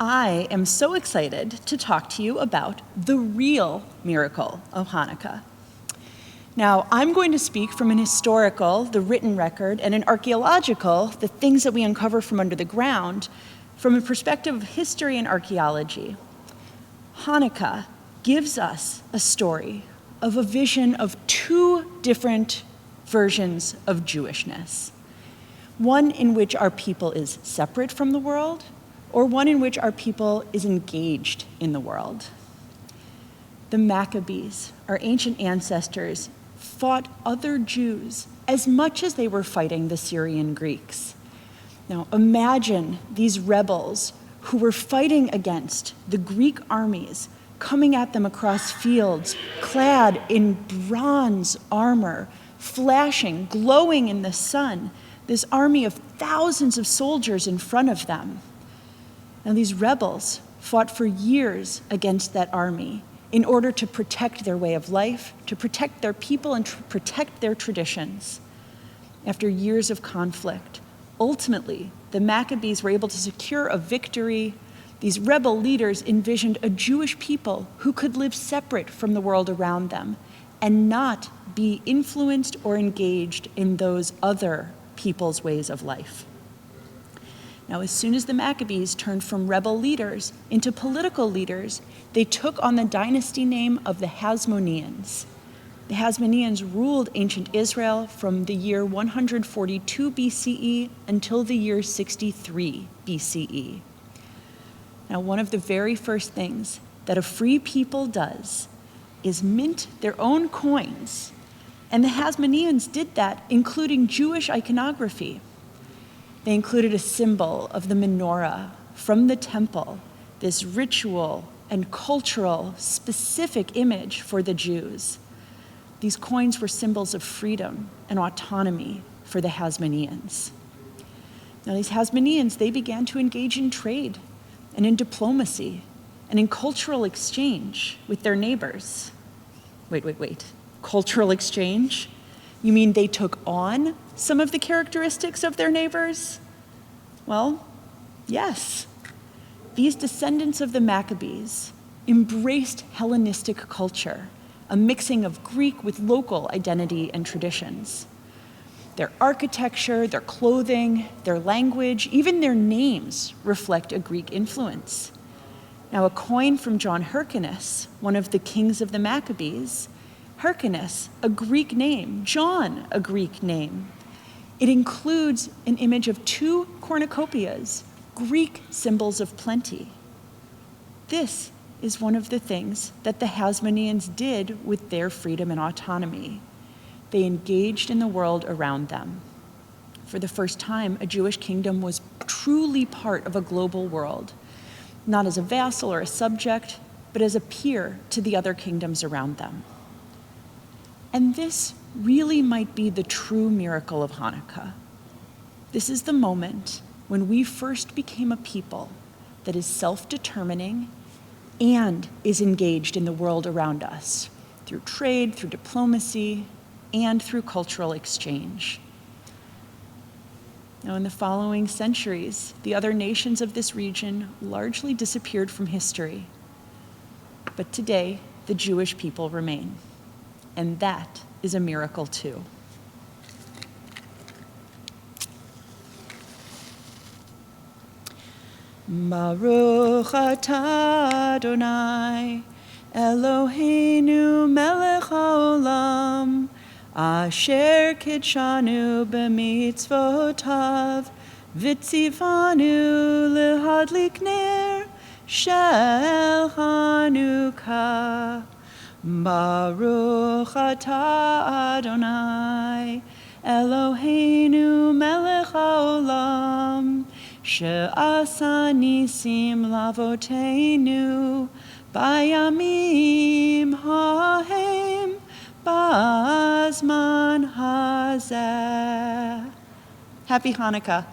I am so excited to talk to you about the real miracle of Hanukkah. Now, I'm going to speak from an historical, the written record, and an archaeological, the things that we uncover from under the ground, from a perspective of history and archaeology. Hanukkah gives us a story of a vision of two different versions of Jewishness. One in which our people is separate from the world, or one in which our people is engaged in the world. The Maccabees, our ancient ancestors, fought other Jews as much as they were fighting the Syrian Greeks. Now imagine these rebels who were fighting against the Greek armies coming at them across fields, clad in bronze armor, flashing, glowing in the sun, this army of thousands of soldiers in front of them. Now, these rebels fought for years against that army in order to protect their way of life, to protect their people, and to protect their traditions. After years of conflict, ultimately, the Maccabees were able to secure a victory. These rebel leaders envisioned a Jewish people who could live separate from the world around them and not be influenced or engaged in those other people's ways of life. Now, as soon as the Maccabees turned from rebel leaders into political leaders, they took on the dynasty name of the Hasmoneans. The Hasmoneans ruled ancient Israel from the year 142 BCE until the year 63 BCE. Now, one of the very first things that a free people does is mint their own coins. And the Hasmoneans did that, including Jewish iconography. They included a symbol of the menorah from the temple, this ritual and cultural specific image for the Jews. These coins were symbols of freedom and autonomy for the Hasmoneans. Now, these Hasmoneans, they began to engage in trade and in diplomacy and in cultural exchange with their neighbors. Wait. Cultural exchange? You mean they took on some of the characteristics of their neighbors? Well, yes. These descendants of the Maccabees embraced Hellenistic culture, a mixing of Greek with local identity and traditions. Their architecture, their clothing, their language, even their names reflect a Greek influence. Now, a coin from John Hyrcanus, one of the kings of the Maccabees, Hyrcanus, a Greek name, John, a Greek name. It includes an image of two cornucopias, Greek symbols of plenty. This is one of the things that the Hasmoneans did with their freedom and autonomy. They engaged in the world around them. For the first time, a Jewish kingdom was truly part of a global world, not as a vassal or a subject, but as a peer to the other kingdoms around them. And this really might be the true miracle of Hanukkah. This is the moment when we first became a people that is self-determining and is engaged in the world around us through trade, through diplomacy, and through cultural exchange. Now, in the following centuries, the other nations of this region largely disappeared from history. But today, the Jewish people remain. And that is a miracle too. Baruch atah Adonai, Eloheinu melech haolam, asher kidshanu b'mitzvotav, v'tzivanu lehadlik ner shel Chanukah. Baruch atah Adonai, Eloheinu melech haolam, she'asa nisim lavoteinu, bayamim hahem, ba'azman hazeh. Happy Hanukkah.